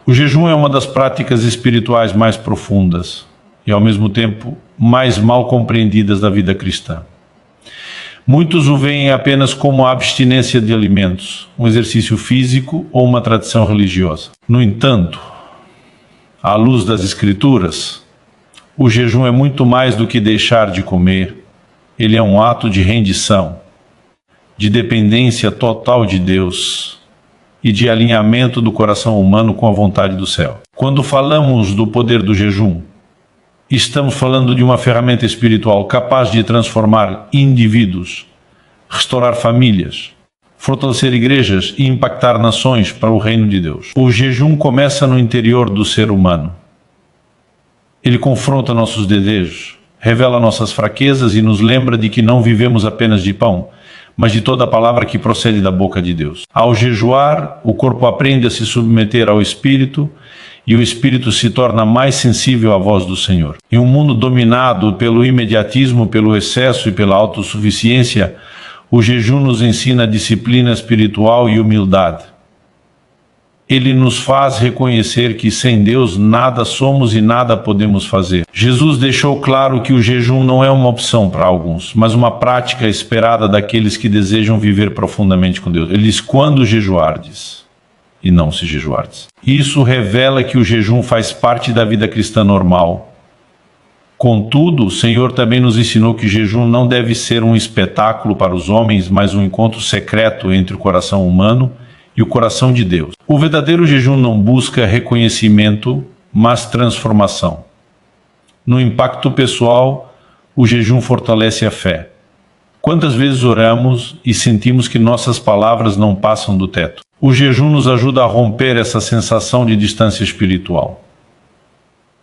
O jejum é uma das práticas espirituais mais profundas e, ao mesmo tempo, mais mal compreendidas da vida cristã. Muitos o veem apenas como a abstinência de alimentos, um exercício físico ou uma tradição religiosa. No entanto, à luz das Escrituras, o jejum é muito mais do que deixar de comer. Ele é um ato de rendição, de dependência total de Deus e de alinhamento do coração humano com a vontade do céu. Quando falamos do poder do jejum, estamos falando de uma ferramenta espiritual capaz de transformar indivíduos, restaurar famílias, fortalecer igrejas e impactar nações para o reino de Deus. O jejum começa no interior do ser humano. Ele confronta nossos desejos, revela nossas fraquezas e nos lembra de que não vivemos apenas de pão, mas de toda a palavra que procede da boca de Deus. Ao jejuar, o corpo aprende a se submeter ao Espírito e o Espírito se torna mais sensível à voz do Senhor. Em um mundo dominado pelo imediatismo, pelo excesso e pela autossuficiência, o jejum nos ensina disciplina espiritual e humildade. Ele nos faz reconhecer que sem Deus nada somos e nada podemos fazer. Jesus deixou claro que o jejum não é uma opção para alguns, mas uma prática esperada daqueles que desejam viver profundamente com Deus. Ele diz, quando jejuardes, e não se jejuardes. Isso revela que o jejum faz parte da vida cristã normal. Contudo, o Senhor também nos ensinou que jejum não deve ser um espetáculo para os homens, mas um encontro secreto entre o coração humano e o coração de Deus. O verdadeiro jejum não busca reconhecimento, mas transformação. No impacto pessoal, o jejum fortalece a fé. Quantas vezes oramos e sentimos que nossas palavras não passam do teto? O jejum nos ajuda a romper essa sensação de distância espiritual.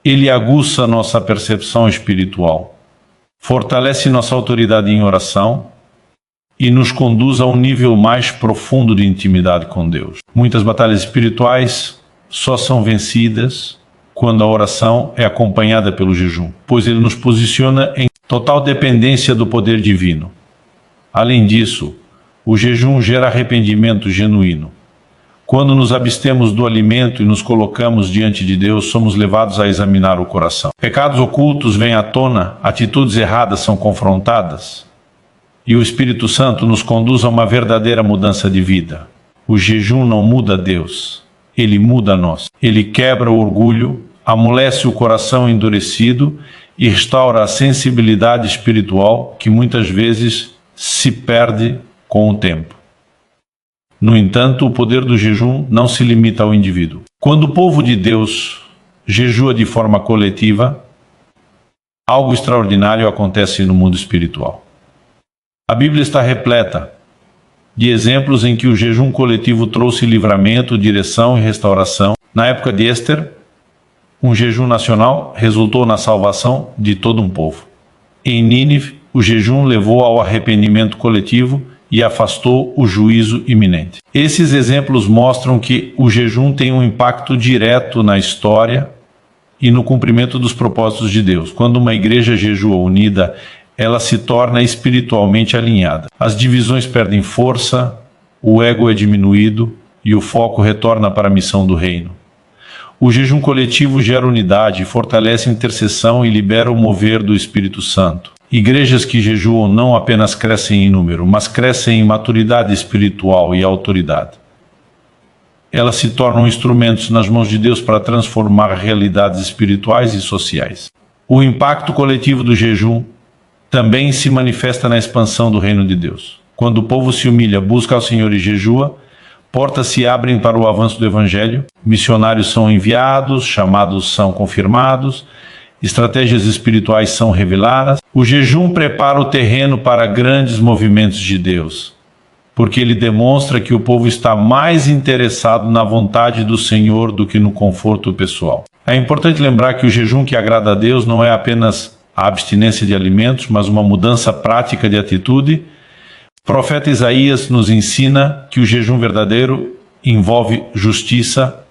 Ele aguça nossa percepção espiritual, fortalece nossa autoridade em oração e nos conduz a um nível mais profundo de intimidade com Deus. Muitas batalhas espirituais só são vencidas quando a oração é acompanhada pelo jejum, pois ele nos posiciona em total dependência do poder divino. Além disso, o jejum gera arrependimento genuíno. Quando nos abstemos do alimento e nos colocamos diante de Deus, somos levados a examinar o coração. Pecados ocultos vêm à tona, atitudes erradas são confrontadas, e o Espírito Santo nos conduz a uma verdadeira mudança de vida. O jejum não muda Deus, ele muda nós. Ele quebra o orgulho, amolece o coração endurecido e restaura a sensibilidade espiritual que muitas vezes se perde com o tempo. No entanto, o poder do jejum não se limita ao indivíduo. Quando o povo de Deus jejua de forma coletiva, algo extraordinário acontece no mundo espiritual. A Bíblia está repleta de exemplos em que o jejum coletivo trouxe livramento, direção e restauração. Na época de Ester, um jejum nacional resultou na salvação de todo um povo. Em Nínive, o jejum levou ao arrependimento coletivo e afastou o juízo iminente. Esses exemplos mostram que o jejum tem um impacto direto na história e no cumprimento dos propósitos de Deus. Quando uma igreja jejua unida, ela se torna espiritualmente alinhada. As divisões perdem força, o ego é diminuído e o foco retorna para a missão do reino. O jejum coletivo gera unidade, fortalece a intercessão e libera o mover do Espírito Santo. Igrejas que jejuam não apenas crescem em número, mas crescem em maturidade espiritual e autoridade. Elas se tornam instrumentos nas mãos de Deus para transformar realidades espirituais e sociais. O impacto coletivo do jejum também se manifesta na expansão do reino de Deus. Quando o povo se humilha, busca ao Senhor e jejua, portas se abrem para o avanço do Evangelho, missionários são enviados, chamados são confirmados, estratégias espirituais são reveladas. O jejum prepara o terreno para grandes movimentos de Deus, porque ele demonstra que o povo está mais interessado na vontade do Senhor do que no conforto pessoal. É importante lembrar que o jejum que agrada a Deus não é apenas a abstinência de alimentos, mas uma mudança prática de atitude. O profeta Isaías nos ensina que o jejum verdadeiro envolve justiça,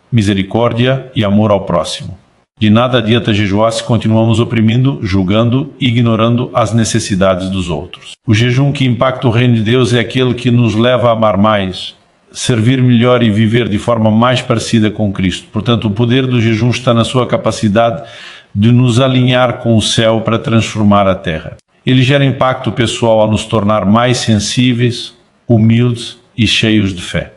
misericórdia e amor ao próximo. De nada adianta jejuar se continuamos oprimindo, julgando e ignorando as necessidades dos outros. O jejum que impacta o reino de Deus é aquele que nos leva a amar mais, servir melhor e viver de forma mais parecida com Cristo. Portanto, o poder do jejum está na sua capacidade de nos alinhar com o céu para transformar a terra. Ele gera impacto pessoal ao nos tornar mais sensíveis, humildes e cheios de fé.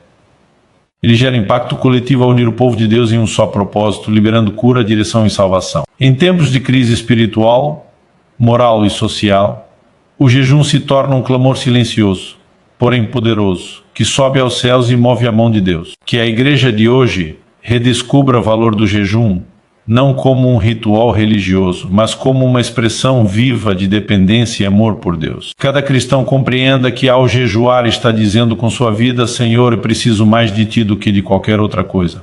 Ele gera impacto coletivo ao unir o povo de Deus em um só propósito, liberando cura, direção e salvação. Em tempos de crise espiritual, moral e social, o jejum se torna um clamor silencioso, porém poderoso, que sobe aos céus e move a mão de Deus. Que a igreja de hoje redescubra o valor do jejum, não como um ritual religioso, mas como uma expressão viva de dependência e amor por Deus. Cada cristão compreenda que ao jejuar está dizendo com sua vida: Senhor, eu preciso mais de Ti do que de qualquer outra coisa.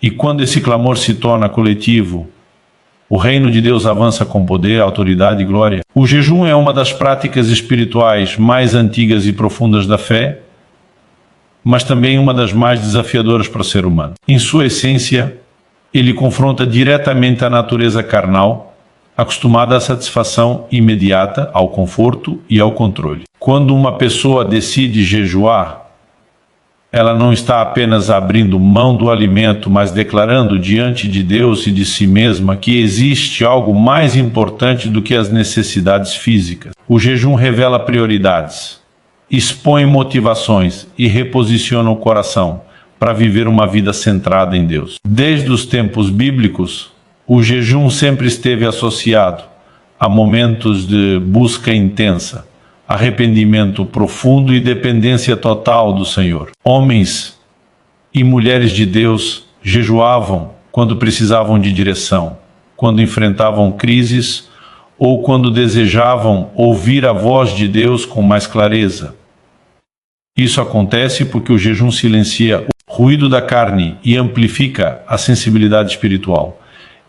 E quando esse clamor se torna coletivo, o reino de Deus avança com poder, autoridade e glória. O jejum é uma das práticas espirituais mais antigas e profundas da fé, mas também uma das mais desafiadoras para o ser humano. Em sua essência, ele confronta diretamente a natureza carnal, acostumada à satisfação imediata, ao conforto e ao controle. Quando uma pessoa decide jejuar, ela não está apenas abrindo mão do alimento, mas declarando diante de Deus e de si mesma que existe algo mais importante do que as necessidades físicas. O jejum revela prioridades, expõe motivações e reposiciona o coração para viver uma vida centrada em Deus. Desde os tempos bíblicos, o jejum sempre esteve associado a momentos de busca intensa, arrependimento profundo e dependência total do Senhor. Homens e mulheres de Deus jejuavam quando precisavam de direção, quando enfrentavam crises ou quando desejavam ouvir a voz de Deus com mais clareza. Isso acontece porque o jejum silencia o ruído da carne e amplifica a sensibilidade espiritual.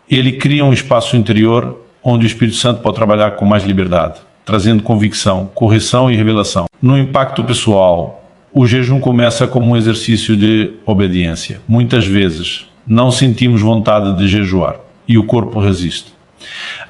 Ele cria um espaço interior onde o Espírito Santo pode trabalhar com mais liberdade, trazendo convicção, correção e revelação. No impacto pessoal, o jejum começa como um exercício de obediência. Muitas vezes não sentimos vontade de jejuar e o corpo resiste.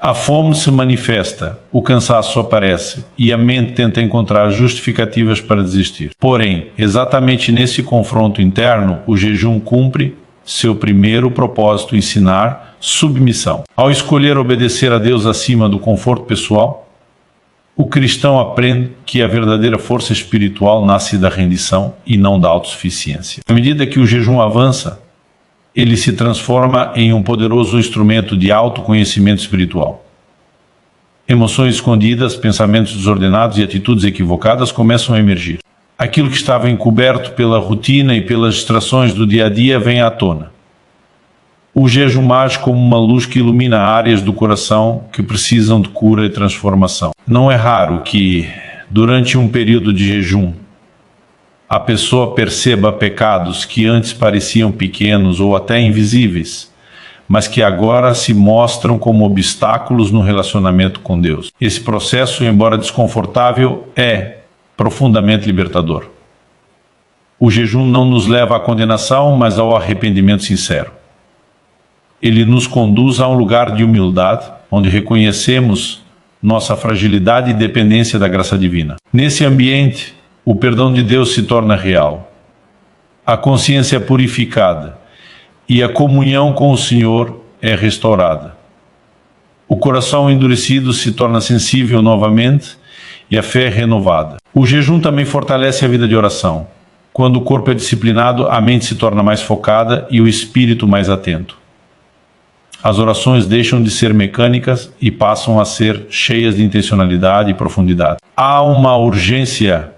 A fome se manifesta, o cansaço aparece e a mente tenta encontrar justificativas para desistir. Porém, exatamente nesse confronto interno, o jejum cumpre seu primeiro propósito: ensinar submissão. Ao escolher obedecer a Deus acima do conforto pessoal, o cristão aprende que a verdadeira força espiritual nasce da rendição e não da autossuficiência. À medida que o jejum avança, ele se transforma em um poderoso instrumento de autoconhecimento espiritual. Emoções escondidas, pensamentos desordenados e atitudes equivocadas começam a emergir. Aquilo que estava encoberto pela rotina e pelas distrações do dia a dia vem à tona. O jejum age como uma luz que ilumina áreas do coração que precisam de cura e transformação. Não é raro que, durante um período de jejum, a pessoa perceba pecados que antes pareciam pequenos ou até invisíveis, mas que agora se mostram como obstáculos no relacionamento com Deus. Esse processo, embora desconfortável, é profundamente libertador. O jejum não nos leva à condenação, mas ao arrependimento sincero. Ele nos conduz a um lugar de humildade, onde reconhecemos nossa fragilidade e dependência da graça divina. Nesse ambiente, o perdão de Deus se torna real, a consciência é purificada e a comunhão com o Senhor é restaurada. O coração endurecido se torna sensível novamente e a fé é renovada. O jejum também fortalece a vida de oração. Quando o corpo é disciplinado, a mente se torna mais focada e o espírito mais atento. As orações deixam de ser mecânicas e passam a ser cheias de intencionalidade e profundidade. Há uma urgência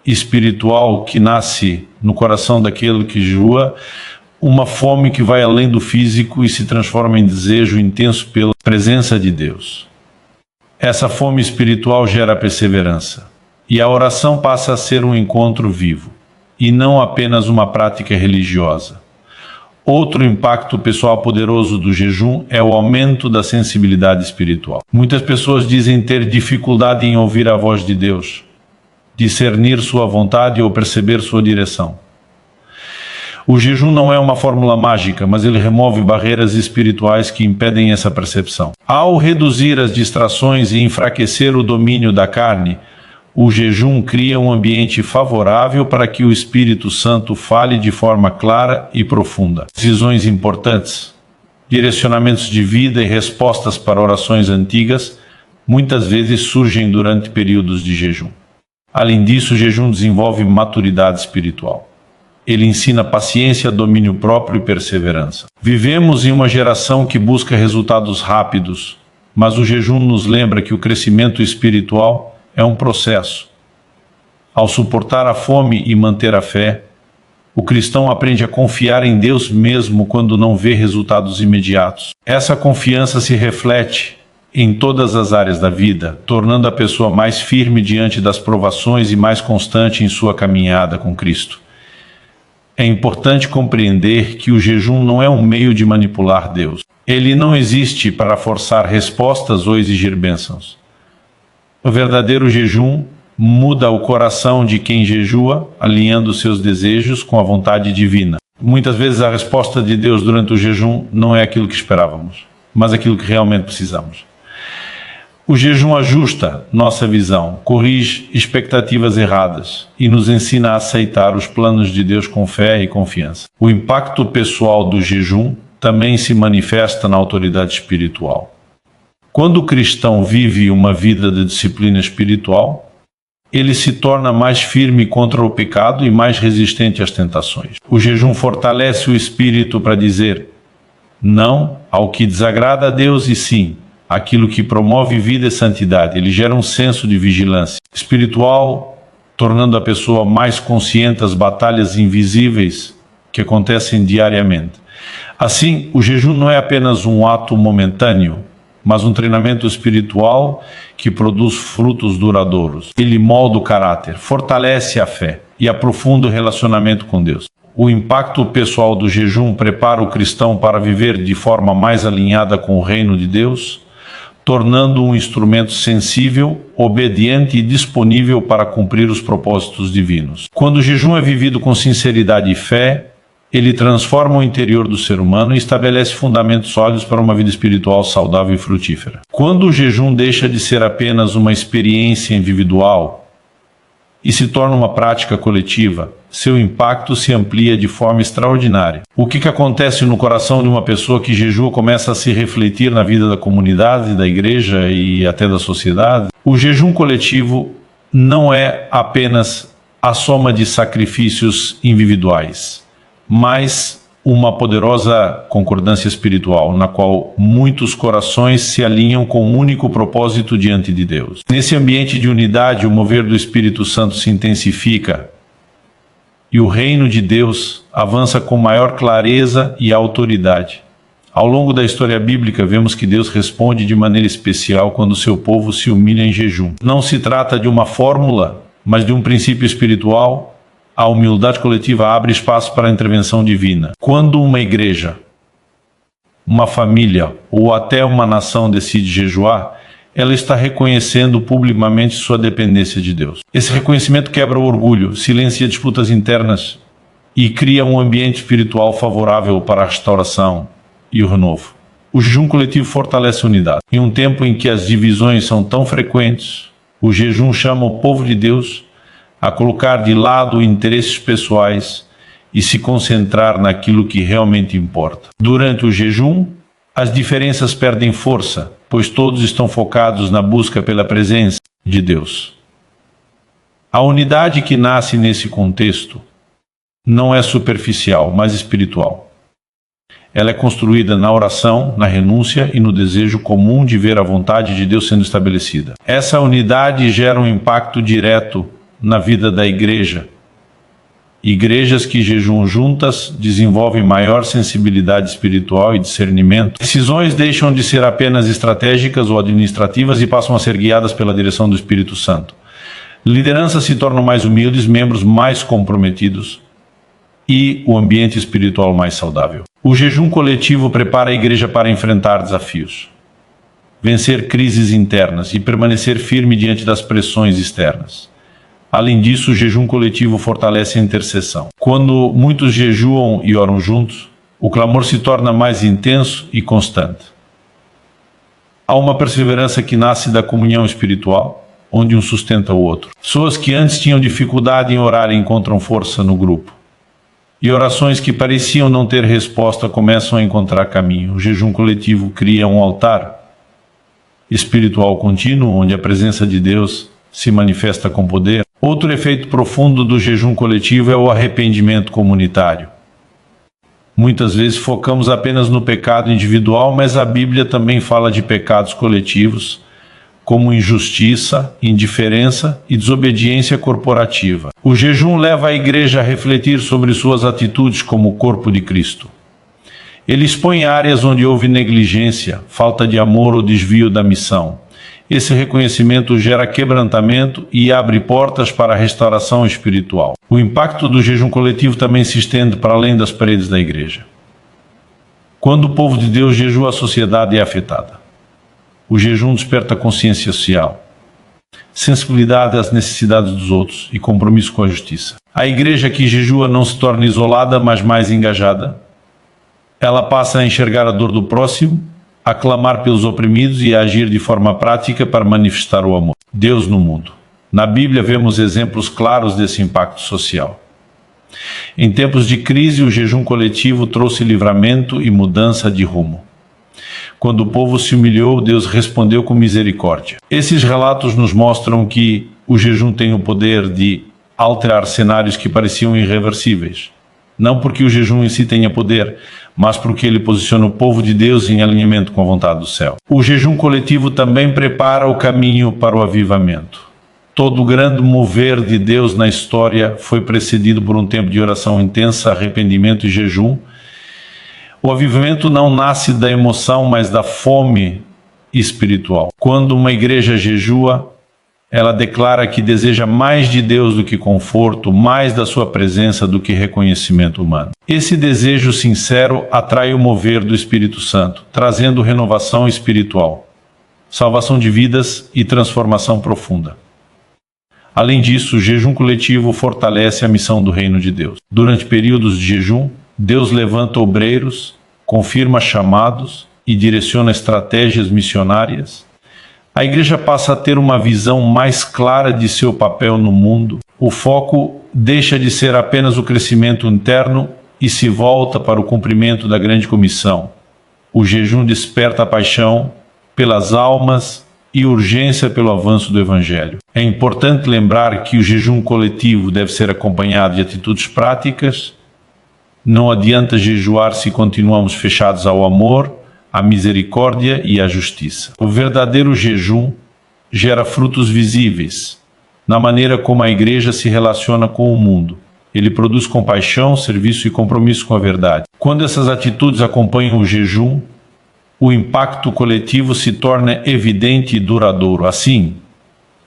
espiritual que nasce no coração daquele que jejua, uma fome que vai além do físico e se transforma em desejo intenso pela presença de Deus. Essa fome espiritual gera perseverança, e a oração passa a ser um encontro vivo, e não apenas uma prática religiosa. Outro impacto pessoal poderoso do jejum é o aumento da sensibilidade espiritual. Muitas pessoas dizem ter dificuldade em ouvir a voz de Deus, discernir sua vontade ou perceber sua direção. O jejum não é uma fórmula mágica, mas ele remove barreiras espirituais que impedem essa percepção. Ao reduzir as distrações e enfraquecer o domínio da carne, O jejum cria um ambiente favorável para que o Espírito Santo fale de forma clara e profunda. Decisões importantes, direcionamentos de vida e respostas para orações antigas muitas vezes surgem durante períodos de jejum. Além disso, o jejum desenvolve maturidade espiritual. Ele ensina paciência, domínio próprio e perseverança. Vivemos em uma geração que busca resultados rápidos, mas o jejum nos lembra que o crescimento espiritual é um processo. Ao suportar a fome e manter a fé, o cristão aprende a confiar em Deus mesmo quando não vê resultados imediatos. Essa confiança se reflete em todas as áreas da vida, tornando a pessoa mais firme diante das provações e mais constante em sua caminhada com Cristo. É importante compreender que o jejum não é um meio de manipular Deus. Ele não existe para forçar respostas ou exigir bênçãos. O verdadeiro jejum muda o coração de quem jejua, alinhando seus desejos com a vontade divina. Muitas vezes a resposta de Deus durante o jejum não é aquilo que esperávamos, mas aquilo que realmente precisamos. O jejum ajusta nossa visão, corrige expectativas erradas e nos ensina a aceitar os planos de Deus com fé e confiança. O impacto pessoal do jejum também se manifesta na autoridade espiritual. Quando o cristão vive uma vida de disciplina espiritual, ele se torna mais firme contra o pecado e mais resistente às tentações. O jejum fortalece o espírito para dizer não ao que desagrada a Deus e sim aquilo que promove vida e santidade. Ele gera um senso de vigilância espiritual, tornando a pessoa mais consciente das batalhas invisíveis que acontecem diariamente. Assim, o jejum não é apenas um ato momentâneo, mas um treinamento espiritual que produz frutos duradouros. Ele molda o caráter, fortalece a fé e aprofunda o relacionamento com Deus. O impacto pessoal do jejum prepara o cristão para viver de forma mais alinhada com o reino de Deus, tornando um instrumento sensível, obediente e disponível para cumprir os propósitos divinos. Quando o jejum é vivido com sinceridade e fé, ele transforma o interior do ser humano e estabelece fundamentos sólidos para uma vida espiritual saudável e frutífera. Quando o jejum deixa de ser apenas uma experiência individual e se torna uma prática coletiva, seu impacto se amplia de forma extraordinária. O que acontece no coração de uma pessoa que jejua começa a se refletir na vida da comunidade, da igreja e até da sociedade. O jejum coletivo não é apenas a soma de sacrifícios individuais, mas uma poderosa concordância espiritual, na qual muitos corações se alinham com um único propósito diante de Deus. Nesse ambiente de unidade, o mover do Espírito Santo se intensifica e o reino de Deus avança com maior clareza e autoridade. Ao longo da história bíblica, vemos que Deus responde de maneira especial quando seu povo se humilha em jejum. Não se trata de uma fórmula, mas de um princípio espiritual. A humildade coletiva abre espaço para a intervenção divina. Quando uma igreja, uma família ou até uma nação decide jejuar, ela está reconhecendo publicamente sua dependência de Deus. Esse reconhecimento quebra o orgulho, silencia disputas internas e cria um ambiente espiritual favorável para a restauração e o renovo. O jejum coletivo fortalece a unidade. Em um tempo em que as divisões são tão frequentes, o jejum chama o povo de Deus a colocar de lado interesses pessoais e se concentrar naquilo que realmente importa. Durante o jejum, as diferenças perdem força, pois todos estão focados na busca pela presença de Deus. A unidade que nasce nesse contexto não é superficial, mas espiritual. Ela é construída na oração, na renúncia e no desejo comum de ver a vontade de Deus sendo estabelecida. Essa unidade gera um impacto direto na vida da igreja. Igrejas que jejuam juntas desenvolvem maior sensibilidade espiritual e discernimento. Decisões deixam de ser apenas estratégicas ou administrativas e passam a ser guiadas pela direção do Espírito Santo. Lideranças se tornam mais humildes, membros mais comprometidos e o ambiente espiritual mais saudável. O jejum coletivo prepara a igreja para enfrentar desafios, vencer crises internas e permanecer firme diante das pressões externas. Além disso, o jejum coletivo fortalece a intercessão. Quando muitos jejuam e oram juntos, o clamor se torna mais intenso e constante. Há uma perseverança que nasce da comunhão espiritual, onde um sustenta o outro. Pessoas que antes tinham dificuldade em orar encontram força no grupo. E orações que pareciam não ter resposta começam a encontrar caminho. O jejum coletivo cria um altar espiritual contínuo, onde a presença de Deus se manifesta com poder. Outro efeito profundo do jejum coletivo é o arrependimento comunitário. Muitas vezes focamos apenas no pecado individual, mas a Bíblia também fala de pecados coletivos, como injustiça, indiferença e desobediência corporativa. O jejum leva a igreja a refletir sobre suas atitudes como corpo de Cristo. Ele expõe áreas onde houve negligência, falta de amor ou desvio da missão. Esse reconhecimento gera quebrantamento e abre portas para a restauração espiritual. O impacto do jejum coletivo também se estende para além das paredes da igreja. Quando o povo de Deus jejua, a sociedade é afetada. O jejum desperta consciência social, sensibilidade às necessidades dos outros e compromisso com a justiça. A igreja que jejua não se torna isolada, mas mais engajada. Ela passa a enxergar a dor do próximo, a clamar pelos oprimidos e a agir de forma prática para manifestar o amor. Deus no mundo. Na Bíblia vemos exemplos claros desse impacto social. Em tempos de crise, o jejum coletivo trouxe livramento e mudança de rumo. Quando o povo se humilhou, Deus respondeu com misericórdia. Esses relatos nos mostram que o jejum tem o poder de alterar cenários que pareciam irreversíveis. Não porque o jejum em si tenha poder, mas porque ele posiciona o povo de Deus em alinhamento com a vontade do céu. O jejum coletivo também prepara o caminho para o avivamento. Todo o grande mover de Deus na história foi precedido por um tempo de oração intensa, arrependimento e jejum. O avivamento não nasce da emoção, mas da fome espiritual. Quando uma igreja jejua, ela declara que deseja mais de Deus do que conforto, mais da sua presença do que reconhecimento humano. Esse desejo sincero atrai o mover do Espírito Santo, trazendo renovação espiritual, salvação de vidas e transformação profunda. Além disso, o jejum coletivo fortalece a missão do reino de Deus. Durante períodos de jejum, Deus levanta obreiros, confirma chamados e direciona estratégias missionárias. A igreja passa a ter uma visão mais clara de seu papel no mundo. O foco deixa de ser apenas o crescimento interno e se volta para o cumprimento da grande comissão. O jejum desperta a paixão pelas almas e urgência pelo avanço do Evangelho. É importante lembrar que o jejum coletivo deve ser acompanhado de atitudes práticas. Não adianta jejuar se continuamos fechados ao amor, à misericórdia e à justiça. O verdadeiro jejum gera frutos visíveis na maneira como a igreja se relaciona com o mundo. Ele produz compaixão, serviço e compromisso com a verdade. Quando essas atitudes acompanham o jejum, o impacto coletivo se torna evidente e duradouro. Assim,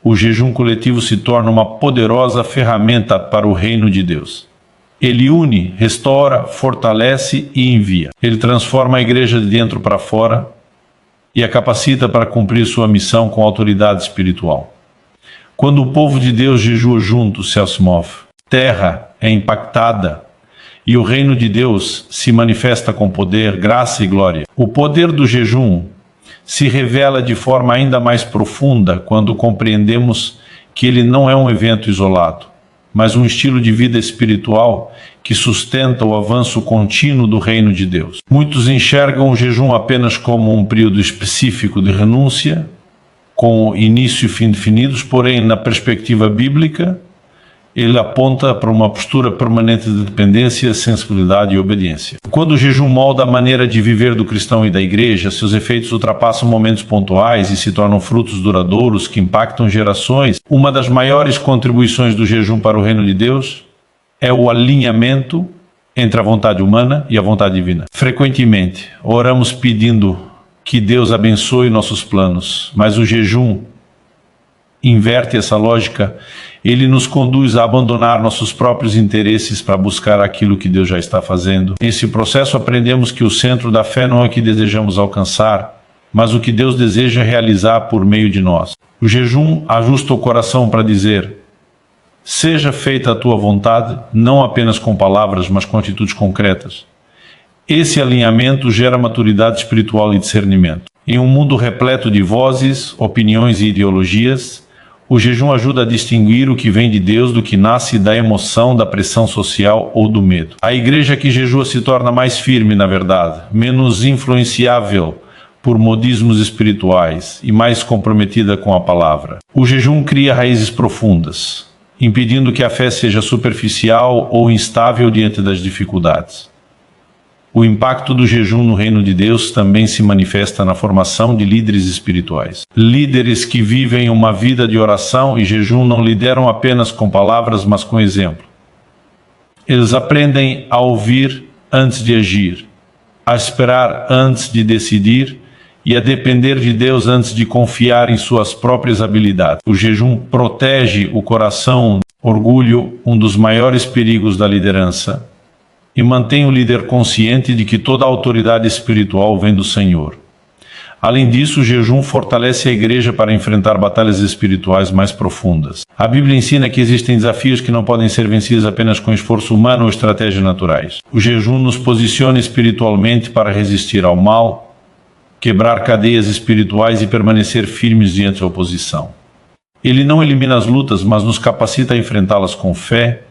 o jejum coletivo se torna uma poderosa ferramenta para o reino de Deus. Ele une, restaura, fortalece e envia. Ele transforma a igreja de dentro para fora e a capacita para cumprir sua missão com autoridade espiritual. Quando o povo de Deus jejua junto, o céu se move. Terra é impactada e o reino de Deus se manifesta com poder, graça e glória. O poder do jejum se revela de forma ainda mais profunda quando compreendemos que ele não é um evento isolado, mas um estilo de vida espiritual que sustenta o avanço contínuo do reino de Deus. Muitos enxergam o jejum apenas como um período específico de renúncia, com início e fim definidos, porém, na perspectiva bíblica, ele aponta para uma postura permanente de dependência, sensibilidade e obediência. Quando o jejum molda a maneira de viver do cristão e da igreja, seus efeitos ultrapassam momentos pontuais e se tornam frutos duradouros que impactam gerações. Uma das maiores contribuições do jejum para o reino de Deus é o alinhamento entre a vontade humana e a vontade divina. Frequentemente, oramos pedindo que Deus abençoe nossos planos, mas o jejum inverte essa lógica. Ele nos conduz a abandonar nossos próprios interesses para buscar aquilo que Deus já está fazendo. Nesse processo aprendemos que o centro da fé não é o que desejamos alcançar, mas o que Deus deseja realizar por meio de nós. O jejum ajusta o coração para dizer: seja feita a tua vontade, não apenas com palavras, mas com atitudes concretas. Esse alinhamento gera maturidade espiritual e discernimento. Em um mundo repleto de vozes, opiniões e ideologias, O jejum ajuda a distinguir o que vem de Deus do que nasce da emoção, da pressão social ou do medo. A igreja que jejua se torna mais firme, na verdade, menos influenciável por modismos espirituais e mais comprometida com a palavra. O jejum cria raízes profundas, impedindo que a fé seja superficial ou instável diante das dificuldades. O impacto do jejum no reino de Deus também se manifesta na formação de líderes espirituais. Líderes que vivem uma vida de oração e jejum não lideram apenas com palavras, mas com exemplo. Eles aprendem a ouvir antes de agir, a esperar antes de decidir e a depender de Deus antes de confiar em suas próprias habilidades. O jejum protege o coração, orgulho, um dos maiores perigos da liderança, e mantém o líder consciente de que toda a autoridade espiritual vem do Senhor. Além disso, o jejum fortalece a igreja para enfrentar batalhas espirituais mais profundas. A Bíblia ensina que existem desafios que não podem ser vencidos apenas com esforço humano ou estratégias naturais. O jejum nos posiciona espiritualmente para resistir ao mal, quebrar cadeias espirituais e permanecer firmes diante da oposição. Ele não elimina as lutas, mas nos capacita a enfrentá-las com fé,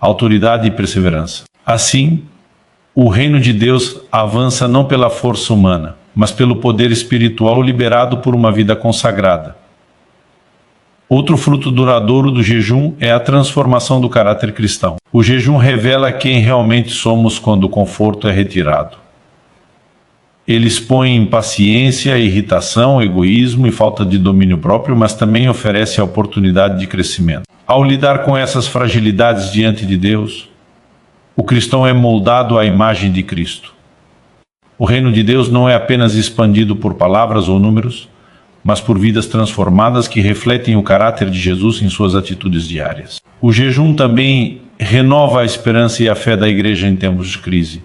autoridade e perseverança. Assim, o reino de Deus avança não pela força humana, mas pelo poder espiritual liberado por uma vida consagrada. Outro fruto duradouro do jejum é a transformação do caráter cristão. O jejum revela quem realmente somos quando o conforto é retirado. Ele expõe impaciência, irritação, egoísmo e falta de domínio próprio, mas também oferece a oportunidade de crescimento. Ao lidar com essas fragilidades diante de Deus, o cristão é moldado à imagem de Cristo. O reino de Deus não é apenas expandido por palavras ou números, mas por vidas transformadas que refletem o caráter de Jesus em suas atitudes diárias. O jejum também renova a esperança e a fé da igreja em tempos de crise.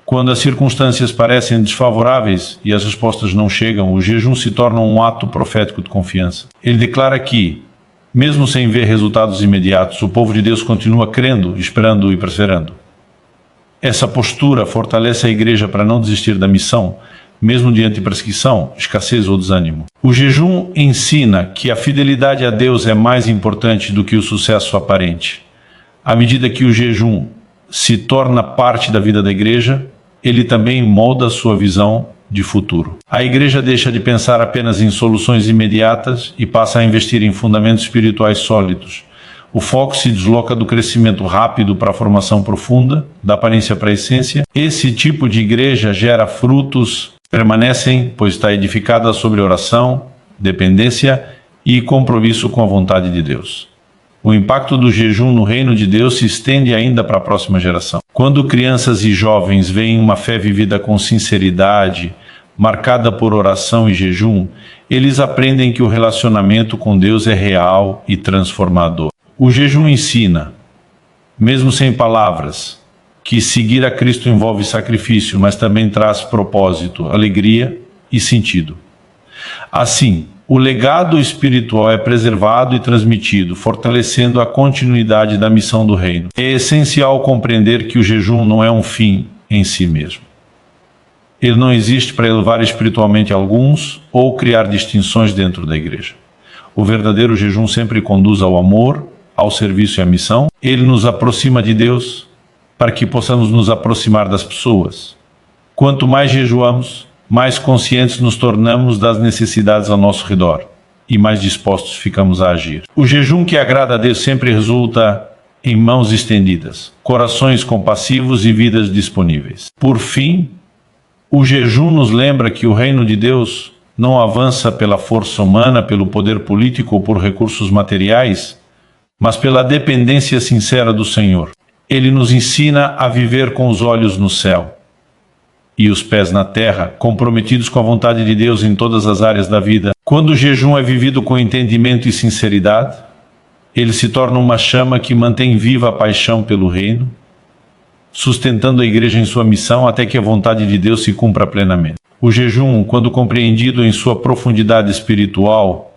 Quando as circunstâncias parecem desfavoráveis e as respostas não chegam, o jejum se torna um ato profético de confiança. Ele declara que, mesmo sem ver resultados imediatos, o povo de Deus continua crendo, esperando e perseverando. Essa postura fortalece a igreja para não desistir da missão, mesmo diante de perseguição, escassez ou desânimo. O jejum ensina que a fidelidade a Deus é mais importante do que o sucesso aparente. À medida que o jejum se torna parte da vida da igreja, ele também molda sua visão de futuro. A igreja deixa de pensar apenas em soluções imediatas e passa a investir em fundamentos espirituais sólidos. O foco se desloca do crescimento rápido para a formação profunda, da aparência para a essência. Esse tipo de igreja gera frutos, permanecem, pois está edificada sobre oração, dependência e compromisso com a vontade de Deus. O impacto do jejum no reino de Deus se estende ainda para a próxima geração. Quando crianças e jovens veem uma fé vivida com sinceridade, marcada por oração e jejum, eles aprendem que o relacionamento com Deus é real e transformador. O jejum ensina, mesmo sem palavras, que seguir a Cristo envolve sacrifício, mas também traz propósito, alegria e sentido. Assim, o legado espiritual é preservado e transmitido, fortalecendo a continuidade da missão do reino. É essencial compreender que o jejum não é um fim em si mesmo. Ele não existe para elevar espiritualmente alguns ou criar distinções dentro da igreja. O verdadeiro jejum sempre conduz ao amor, ao serviço e à missão. Ele nos aproxima de Deus para que possamos nos aproximar das pessoas. Quanto mais jejuamos, mais conscientes nos tornamos das necessidades ao nosso redor e mais dispostos ficamos a agir. O jejum que agrada a Deus sempre resulta em mãos estendidas, corações compassivos e vidas disponíveis. Por fim, o jejum nos lembra que o reino de Deus não avança pela força humana, pelo poder político ou por recursos materiais, mas pela dependência sincera do Senhor. Ele nos ensina a viver com os olhos no céu e os pés na terra, comprometidos com a vontade de Deus em todas as áreas da vida. Quando o jejum é vivido com entendimento e sinceridade, ele se torna uma chama que mantém viva a paixão pelo reino, sustentando a igreja em sua missão até que a vontade de Deus se cumpra plenamente. O jejum, quando compreendido em sua profundidade espiritual,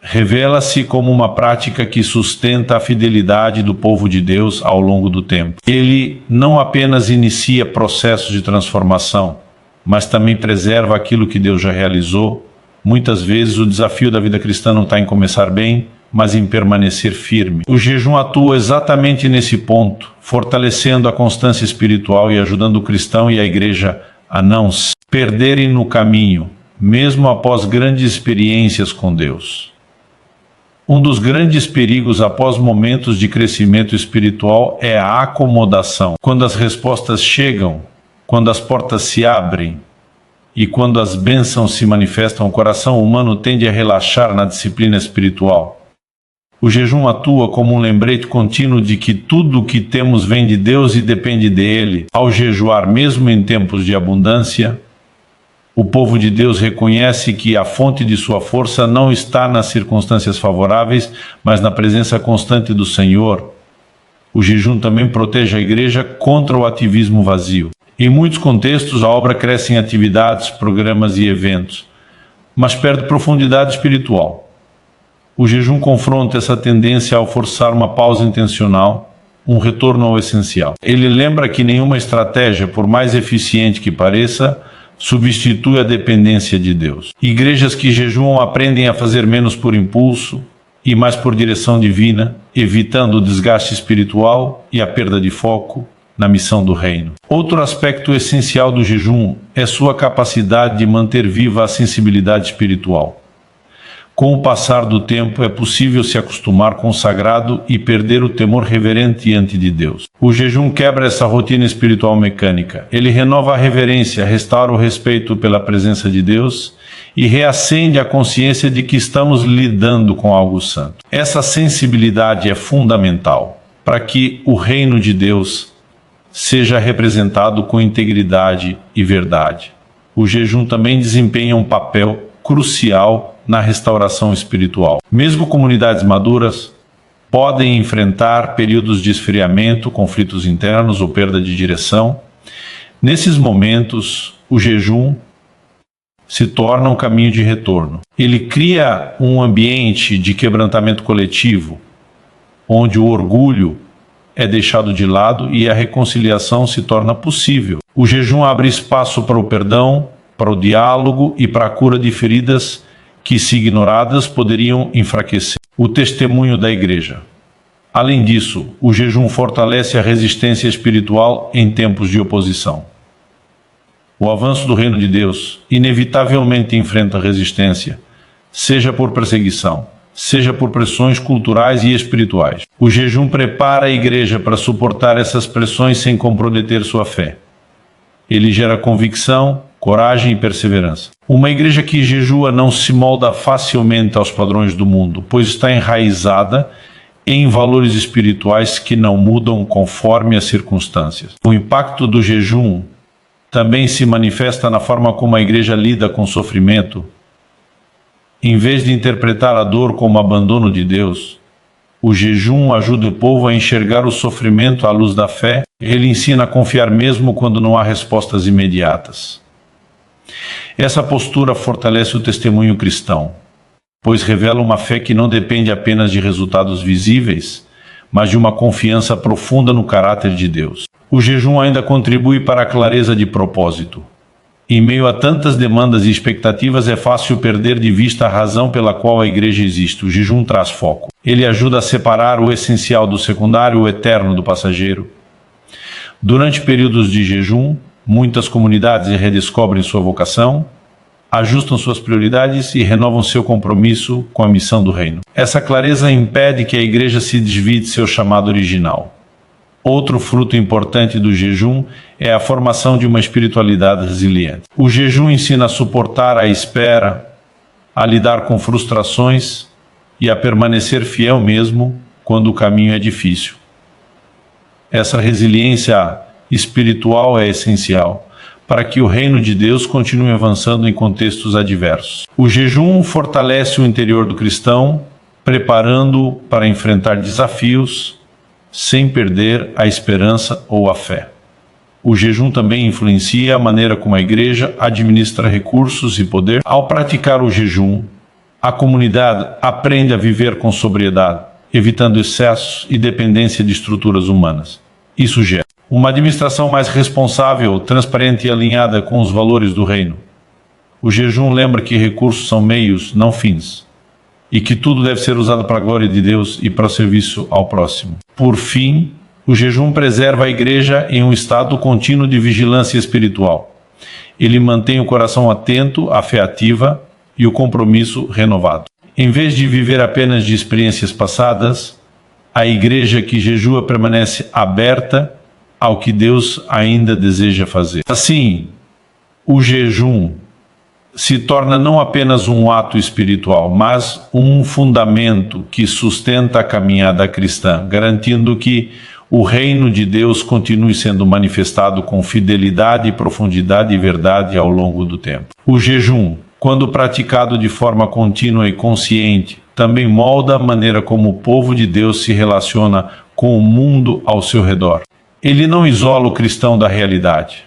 revela-se como uma prática que sustenta a fidelidade do povo de Deus ao longo do tempo. Ele não apenas inicia processos de transformação, mas também preserva aquilo que Deus já realizou. Muitas vezes o desafio da vida cristã não está em começar bem, mas em permanecer firme. O jejum atua exatamente nesse ponto, fortalecendo a constância espiritual e ajudando o cristão e a igreja a não se perderem no caminho, mesmo após grandes experiências com Deus. Um dos grandes perigos após momentos de crescimento espiritual é a acomodação. Quando as respostas chegam, quando as portas se abrem e quando as bênçãos se manifestam, o coração humano tende a relaxar na disciplina espiritual. O jejum atua como um lembrete contínuo de que tudo o que temos vem de Deus e depende dele. Ao jejuar, mesmo em tempos de abundância, o povo de Deus reconhece que a fonte de sua força não está nas circunstâncias favoráveis, mas na presença constante do Senhor. O jejum também protege a igreja contra o ativismo vazio. Em muitos contextos, a obra cresce em atividades, programas e eventos, mas perde profundidade espiritual. O jejum confronta essa tendência ao forçar uma pausa intencional, um retorno ao essencial. Ele lembra que nenhuma estratégia, por mais eficiente que pareça, substitui a dependência de Deus. Igrejas que jejuam aprendem a fazer menos por impulso e mais por direção divina, evitando o desgaste espiritual e a perda de foco na missão do reino. Outro aspecto essencial do jejum é sua capacidade de manter viva a sensibilidade espiritual. Com o passar do tempo, é possível se acostumar com o sagrado e perder o temor reverente diante de Deus. O jejum quebra essa rotina espiritual mecânica. Ele renova a reverência, restaura o respeito pela presença de Deus e reacende a consciência de que estamos lidando com algo santo. Essa sensibilidade é fundamental para que o reino de Deus seja representado com integridade e verdade. O jejum também desempenha um papel crucial na restauração espiritual. Mesmo comunidades maduras podem enfrentar períodos de esfriamento, conflitos internos ou perda de direção. Nesses momentos, o jejum se torna um caminho de retorno. Ele cria um ambiente de quebrantamento coletivo, onde o orgulho é deixado de lado e a reconciliação se torna possível. O jejum abre espaço para o perdão, para o diálogo e para a cura de feridas que, se ignoradas, poderiam enfraquecer o testemunho da igreja. Além disso, o jejum fortalece a resistência espiritual em tempos de oposição. O avanço do reino de Deus inevitavelmente enfrenta resistência, seja por perseguição, seja por pressões culturais e espirituais. O jejum prepara a igreja para suportar essas pressões sem comprometer sua fé. Ele gera convicção, coragem e perseverança. Uma igreja que jejua não se molda facilmente aos padrões do mundo, pois está enraizada em valores espirituais que não mudam conforme as circunstâncias. O impacto do jejum também se manifesta na forma como a igreja lida com o sofrimento. Em vez de interpretar a dor como abandono de Deus, o jejum ajuda o povo a enxergar o sofrimento à luz da fé. Ele ensina a confiar mesmo quando não há respostas imediatas. Essa postura fortalece o testemunho cristão, pois revela uma fé que não depende apenas de resultados visíveis, mas de uma confiança profunda no caráter de Deus. O jejum ainda contribui para a clareza de propósito. Em meio a tantas demandas e expectativas, é fácil perder de vista a razão pela qual a igreja existe. O jejum traz foco. Ele ajuda a separar o essencial do secundário, o eterno do passageiro. Durante períodos de jejum, muitas comunidades redescobrem sua vocação, ajustam suas prioridades e renovam seu compromisso com a missão do reino. Essa clareza impede que a igreja se desvie de seu chamado original. Outro fruto importante do jejum é a formação de uma espiritualidade resiliente. O jejum ensina a suportar a espera, a lidar com frustrações e a permanecer fiel mesmo quando o caminho é difícil. Essa resiliência espiritual é essencial para que o reino de Deus continue avançando em contextos adversos. O jejum fortalece o interior do cristão, preparando-o para enfrentar desafios sem perder a esperança ou a fé. O jejum também influencia a maneira como a igreja administra recursos e poder. Ao praticar o jejum, a comunidade aprende a viver com sobriedade, evitando excessos e dependência de estruturas humanas. Isso gera uma administração mais responsável, transparente e alinhada com os valores do reino. O jejum lembra que recursos são meios, não fins. e que tudo deve ser usado para a glória de Deus e para o serviço ao próximo. Por fim, o jejum preserva a igreja em um estado contínuo de vigilância espiritual. Ele mantém o coração atento, a fé ativa e o compromisso renovado. Em vez de viver apenas de experiências passadas, a igreja que jejua permanece aberta ao que Deus ainda deseja fazer. Assim, o jejum se torna não apenas um ato espiritual, mas um fundamento que sustenta a caminhada cristã, garantindo que o reino de Deus continue sendo manifestado com fidelidade, profundidade e verdade ao longo do tempo. O jejum, quando praticado de forma contínua e consciente, também molda a maneira como o povo de Deus se relaciona com o mundo ao seu redor. Ele não isola o cristão da realidade,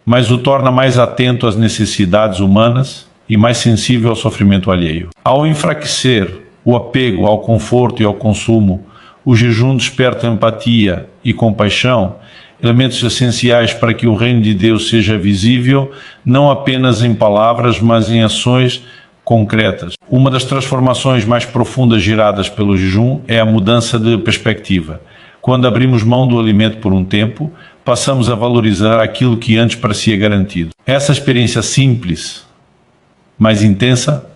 mas o torna mais atento às necessidades humanas e mais sensível ao sofrimento alheio. Ao enfraquecer o apego ao conforto e ao consumo, o jejum desperta empatia e compaixão, elementos essenciais para que o reino de Deus seja visível, não apenas em palavras, mas em ações concretas. Uma das transformações mais profundas geradas pelo jejum é a mudança de perspectiva. Quando abrimos mão do alimento por um tempo, passamos a valorizar aquilo que antes parecia garantido. Essa experiência simples, mas intensa,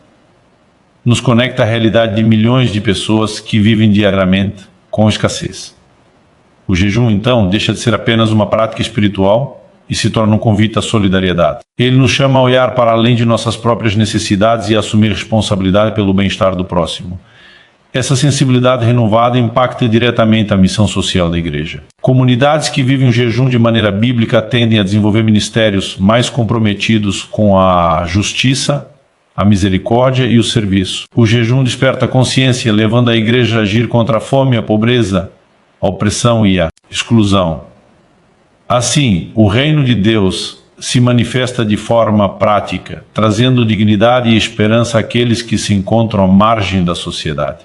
nos conecta à realidade de milhões de pessoas que vivem diariamente com escassez. O jejum, então, deixa de ser apenas uma prática espiritual e se torna um convite à solidariedade. Ele nos chama a olhar para além de nossas próprias necessidades e a assumir responsabilidade pelo bem-estar do próximo. Essa sensibilidade renovada impacta diretamente a missão social da igreja. Comunidades que vivem o jejum de maneira bíblica tendem a desenvolver ministérios mais comprometidos com a justiça, a misericórdia e o serviço. O jejum desperta consciência, levando a igreja a agir contra a fome, a pobreza, a opressão e a exclusão. Assim, o reino de Deus se manifesta de forma prática, trazendo dignidade e esperança àqueles que se encontram à margem da sociedade.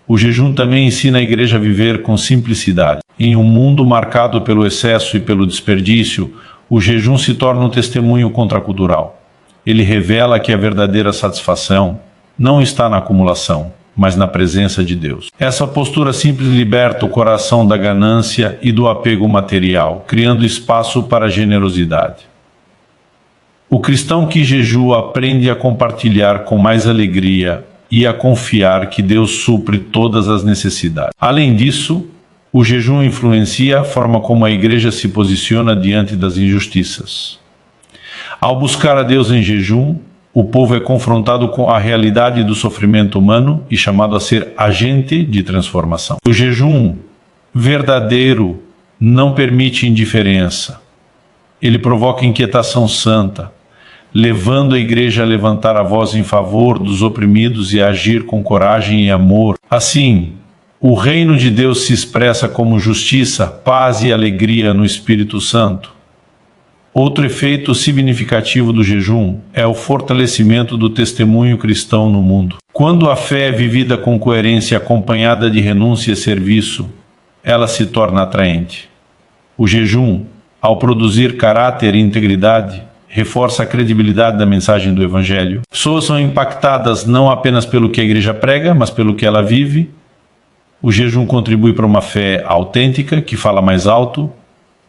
O jejum também ensina a igreja a viver com simplicidade. Em um mundo marcado pelo excesso e pelo desperdício, o jejum se torna um testemunho contracultural. Ele revela que a verdadeira satisfação não está na acumulação, mas na presença de Deus. Essa postura simples liberta o coração da ganância e do apego material, criando espaço para a generosidade. O cristão que jejua aprende a compartilhar com mais alegria e a confiar que Deus supre todas as necessidades. Além disso, o jejum influencia a forma como a igreja se posiciona diante das injustiças. Ao buscar a Deus em jejum, o povo é confrontado com a realidade do sofrimento humano e chamado a ser agente de transformação. O jejum verdadeiro não permite indiferença. Ele provoca inquietação santa, levando a igreja a levantar a voz em favor dos oprimidos e a agir com coragem e amor. Assim, o reino de Deus se expressa como justiça, paz e alegria no Espírito Santo. Outro efeito significativo do jejum é o fortalecimento do testemunho cristão no mundo. Quando a fé é vivida com coerência acompanhada de renúncia e serviço, ela se torna atraente. O jejum, ao produzir caráter e integridade, reforça a credibilidade da mensagem do Evangelho. Pessoas são impactadas não apenas pelo que a igreja prega, mas pelo que ela vive. O jejum contribui para uma fé autêntica, que fala mais alto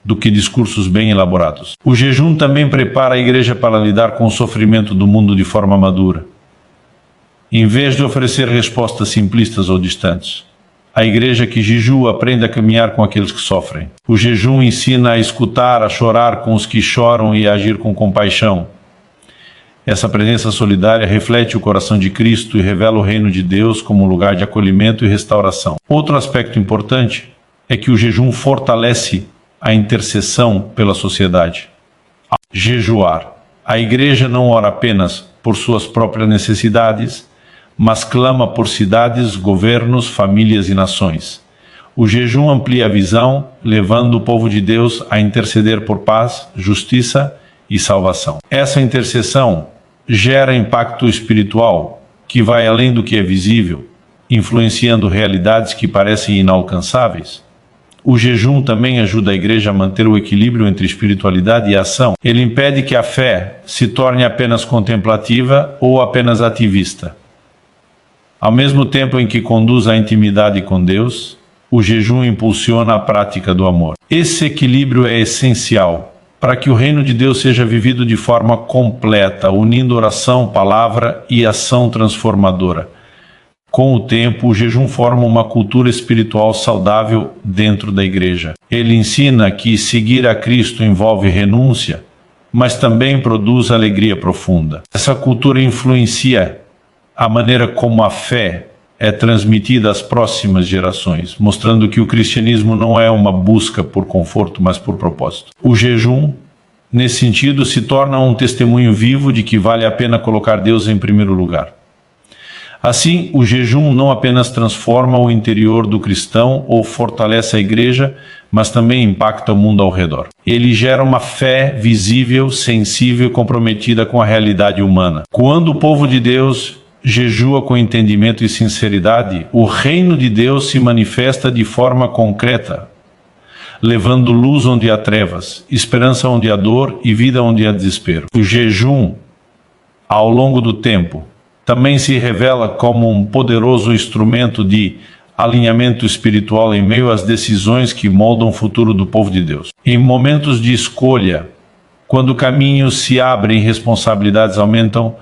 do que discursos bem elaborados. O jejum também prepara a igreja para lidar com o sofrimento do mundo de forma madura. Em vez de oferecer respostas simplistas ou distantes, a igreja que jejua aprende a caminhar com aqueles que sofrem. O jejum ensina a escutar, a chorar com os que choram e a agir com compaixão. Essa presença solidária reflete o coração de Cristo e revela o reino de Deus como um lugar de acolhimento e restauração. Outro aspecto importante é que o jejum fortalece a intercessão pela sociedade. Ao jejuar, a igreja não ora apenas por suas próprias necessidades, mas clama por cidades, governos, famílias e nações. O jejum amplia a visão, levando o povo de Deus a interceder por paz, justiça e salvação. Essa intercessão gera impacto espiritual que vai além do que é visível, influenciando realidades que parecem inalcançáveis. O jejum também ajuda a igreja a manter o equilíbrio entre espiritualidade e ação. Ele impede que a fé se torne apenas contemplativa ou apenas ativista. Ao mesmo tempo em que conduz à intimidade com Deus, o jejum impulsiona a prática do amor. Esse equilíbrio é essencial para que o reino de Deus seja vivido de forma completa, unindo oração, palavra e ação transformadora. Com o tempo, o jejum forma uma cultura espiritual saudável dentro da igreja. Ele ensina que seguir a Cristo envolve renúncia, mas também produz alegria profunda. Essa cultura influencia a maneira como a fé é transmitida às próximas gerações, mostrando que o cristianismo não é uma busca por conforto, mas por propósito. O jejum, nesse sentido, se torna um testemunho vivo de que vale a pena colocar Deus em primeiro lugar. Assim, o jejum não apenas transforma o interior do cristão ou fortalece a igreja, mas também impacta o mundo ao redor. Ele gera uma fé visível, sensível e comprometida com a realidade humana. Quando o povo de Deus jejua com entendimento e sinceridade, o reino de Deus se manifesta de forma concreta, levando luz onde há trevas, esperança onde há dor e vida onde há desespero. O jejum, ao longo do tempo, também se revela como um poderoso instrumento de alinhamento espiritual em meio às decisões que moldam o futuro do povo de Deus. Em momentos de escolha, quando caminhos se abrem e responsabilidades aumentam,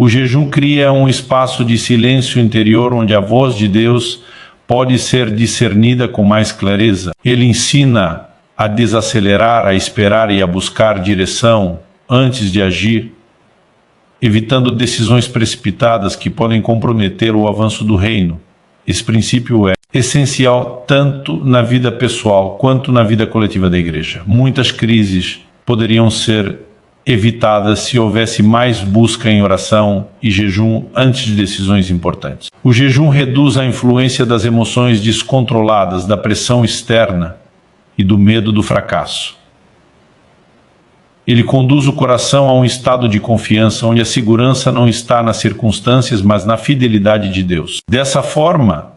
o jejum cria um espaço de silêncio interior onde a voz de Deus pode ser discernida com mais clareza. Ele ensina a desacelerar, a esperar e a buscar direção antes de agir, evitando decisões precipitadas que podem comprometer o avanço do reino. Esse princípio é essencial tanto na vida pessoal quanto na vida coletiva da igreja. Muitas crises poderiam ser evitadas se houvesse mais busca em oração e jejum antes de decisões importantes. O jejum reduz a influência das emoções descontroladas, da pressão externa e do medo do fracasso. Ele conduz o coração a um estado de confiança, onde a segurança não está nas circunstâncias, mas na fidelidade de Deus. Dessa forma,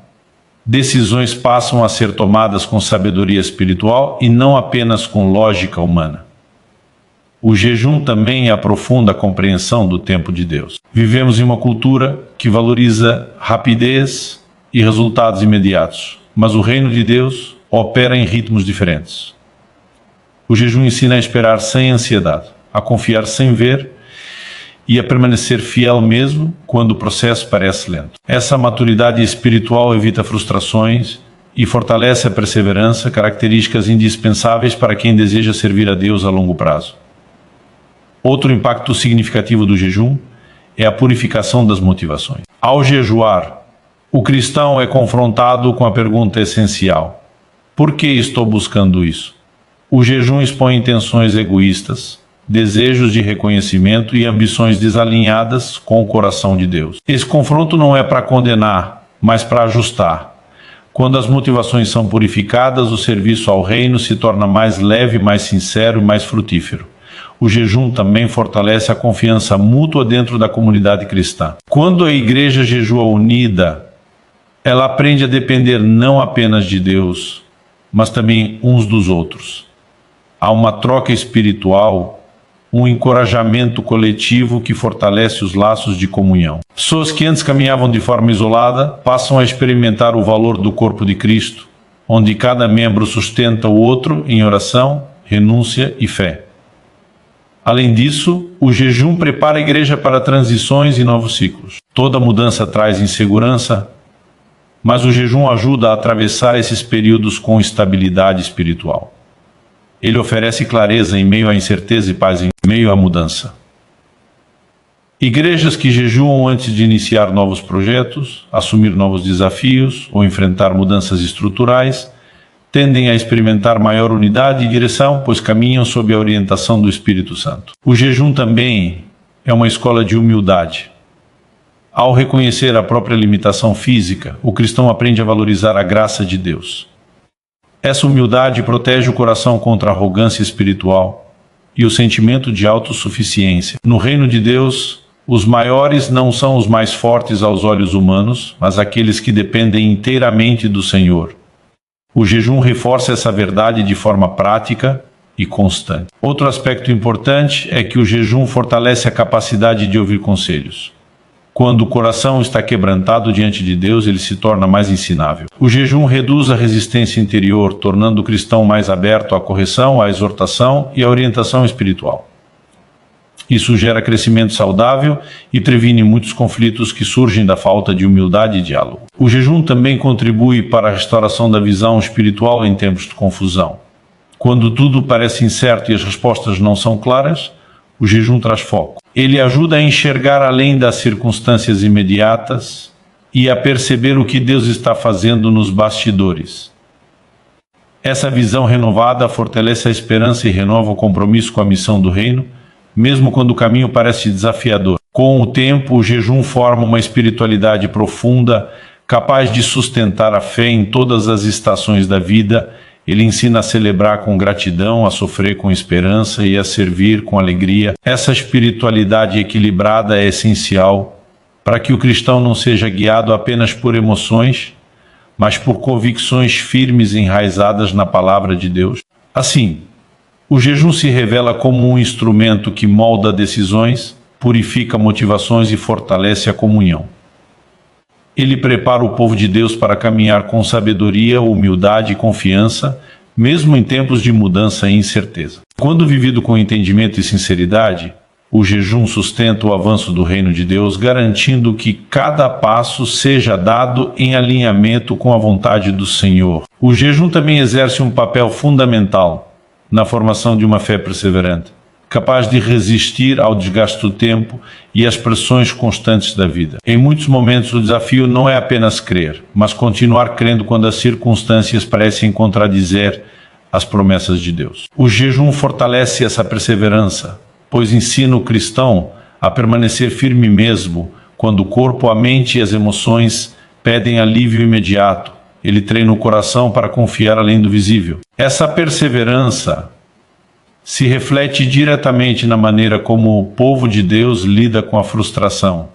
decisões passam a ser tomadas com sabedoria espiritual e não apenas com lógica humana. O jejum também aprofunda a compreensão do tempo de Deus. Vivemos em uma cultura que valoriza rapidez e resultados imediatos, mas o reino de Deus opera em ritmos diferentes. O jejum ensina a esperar sem ansiedade, a confiar sem ver e a permanecer fiel mesmo quando o processo parece lento. Essa maturidade espiritual evita frustrações e fortalece a perseverança, características indispensáveis para quem deseja servir a Deus a longo prazo. Outro impacto significativo do jejum é a purificação das motivações. Ao jejuar, o cristão é confrontado com a pergunta essencial: por que estou buscando isso? O jejum expõe intenções egoístas, desejos de reconhecimento e ambições desalinhadas com o coração de Deus. Esse confronto não é para condenar, mas para ajustar. Quando as motivações são purificadas, o serviço ao reino se torna mais leve, mais sincero e mais frutífero. O jejum também fortalece a confiança mútua dentro da comunidade cristã. Quando a igreja jejua unida, ela aprende a depender não apenas de Deus, mas também uns dos outros. Há uma troca espiritual, um encorajamento coletivo que fortalece os laços de comunhão. Pessoas que antes caminhavam de forma isolada passam a experimentar o valor do corpo de Cristo, onde cada membro sustenta o outro em oração, renúncia e fé. Além disso, o jejum prepara a igreja para transições e novos ciclos. Toda mudança traz insegurança, mas o jejum ajuda a atravessar esses períodos com estabilidade espiritual. Ele oferece clareza em meio à incerteza e paz em meio à mudança. Igrejas que jejuam antes de iniciar novos projetos, assumir novos desafios ou enfrentar mudanças estruturais, tendem a experimentar maior unidade e direção, pois caminham sob a orientação do Espírito Santo. O jejum também é uma escola de humildade. Ao reconhecer a própria limitação física, o cristão aprende a valorizar a graça de Deus. Essa humildade protege o coração contra a arrogância espiritual e o sentimento de autossuficiência. No reino de Deus, os maiores não são os mais fortes aos olhos humanos, mas aqueles que dependem inteiramente do Senhor. O jejum reforça essa verdade de forma prática e constante. Outro aspecto importante é que o jejum fortalece a capacidade de ouvir conselhos. Quando o coração está quebrantado diante de Deus, ele se torna mais ensinável. O jejum reduz a resistência interior, tornando o cristão mais aberto à correção, à exortação e à orientação espiritual. Isso gera crescimento saudável e previne muitos conflitos que surgem da falta de humildade e diálogo. O jejum também contribui para a restauração da visão espiritual em tempos de confusão. Quando tudo parece incerto e as respostas não são claras, o jejum traz foco. Ele ajuda a enxergar além das circunstâncias imediatas e a perceber o que Deus está fazendo nos bastidores. Essa visão renovada fortalece a esperança e renova o compromisso com a missão do reino, mesmo quando o caminho parece desafiador. Com o tempo, o jejum forma uma espiritualidade profunda, capaz de sustentar a fé em todas as estações da vida. Ele ensina a celebrar com gratidão, a sofrer com esperança e a servir com alegria. Essa espiritualidade equilibrada é essencial para que o cristão não seja guiado apenas por emoções, mas por convicções firmes enraizadas na palavra de Deus. Assim, o jejum se revela como um instrumento que molda decisões, purifica motivações e fortalece a comunhão. Ele prepara o povo de Deus para caminhar com sabedoria, humildade e confiança, mesmo em tempos de mudança e incerteza. Quando vivido com entendimento e sinceridade, o jejum sustenta o avanço do reino de Deus, garantindo que cada passo seja dado em alinhamento com a vontade do Senhor. O jejum também exerce um papel fundamental na formação de uma fé perseverante, capaz de resistir ao desgaste do tempo e às pressões constantes da vida. Em muitos momentos o desafio não é apenas crer, mas continuar crendo quando as circunstâncias parecem contradizer as promessas de Deus. O jejum fortalece essa perseverança, pois ensina o cristão a permanecer firme mesmo quando o corpo, a mente e as emoções pedem alívio imediato. Ele treina o coração para confiar além do visível. Essa perseverança se reflete diretamente na maneira como o povo de Deus lida com a frustração.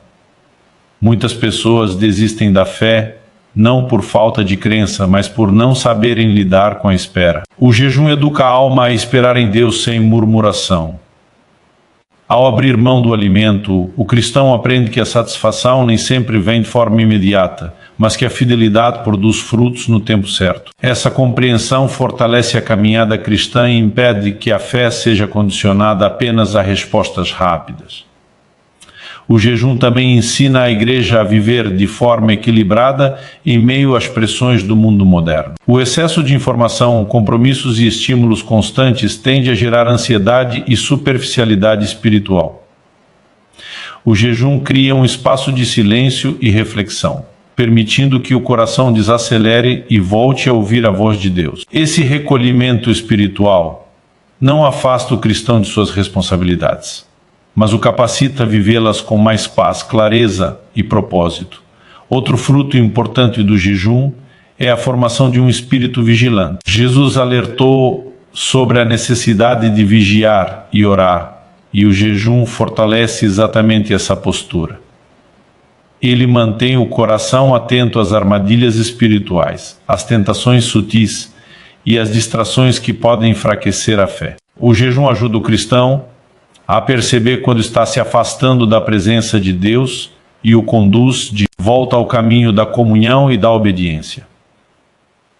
Muitas pessoas desistem da fé, não por falta de crença, mas por não saberem lidar com a espera. O jejum educa a alma a esperar em Deus sem murmuração. Ao abrir mão do alimento, o cristão aprende que a satisfação nem sempre vem de forma imediata, mas que a fidelidade produz frutos no tempo certo. Essa compreensão fortalece a caminhada cristã e impede que a fé seja condicionada apenas a respostas rápidas. O jejum também ensina a igreja a viver de forma equilibrada em meio às pressões do mundo moderno. O excesso de informação, compromissos e estímulos constantes tende a gerar ansiedade e superficialidade espiritual. O jejum cria um espaço de silêncio e reflexão, permitindo que o coração desacelere e volte a ouvir a voz de Deus. Esse recolhimento espiritual não afasta o cristão de suas responsabilidades, mas o capacita a vivê-las com mais paz, clareza e propósito. Outro fruto importante do jejum é a formação de um espírito vigilante. Jesus alertou sobre a necessidade de vigiar e orar, e o jejum fortalece exatamente essa postura. Ele mantém o coração atento às armadilhas espirituais, às tentações sutis e às distrações que podem enfraquecer a fé. O jejum ajuda o cristão a perceber quando está se afastando da presença de Deus e o conduz de volta ao caminho da comunhão e da obediência.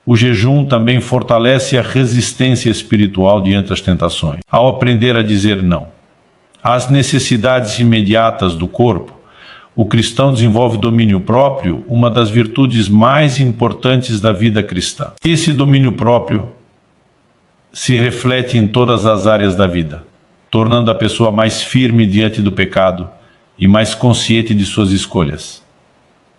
O jejum também fortalece a resistência espiritual diante das tentações. Ao aprender a dizer não às necessidades imediatas do corpo, o cristão desenvolve domínio próprio, uma das virtudes mais importantes da vida cristã. Esse domínio próprio se reflete em todas as áreas da vida, tornando a pessoa mais firme diante do pecado e mais consciente de suas escolhas.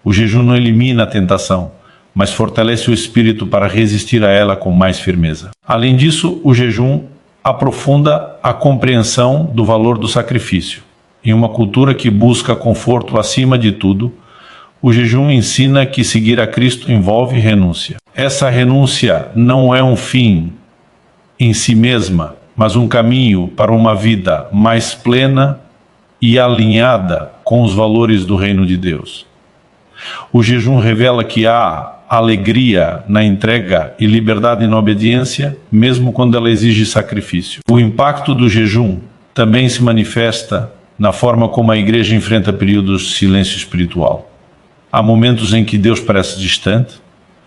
O jejum não elimina a tentação, mas fortalece o espírito para resistir a ela com mais firmeza. Além disso, o jejum aprofunda a compreensão do valor do sacrifício. Em uma cultura que busca conforto acima de tudo, o jejum ensina que seguir a Cristo envolve renúncia. Essa renúncia não é um fim em si mesma, mas um caminho para uma vida mais plena e alinhada com os valores do reino de Deus. O jejum revela que há alegria na entrega e liberdade na obediência, mesmo quando ela exige sacrifício. O impacto do jejum também se manifesta na forma como a igreja enfrenta períodos de silêncio espiritual. Há momentos em que Deus parece distante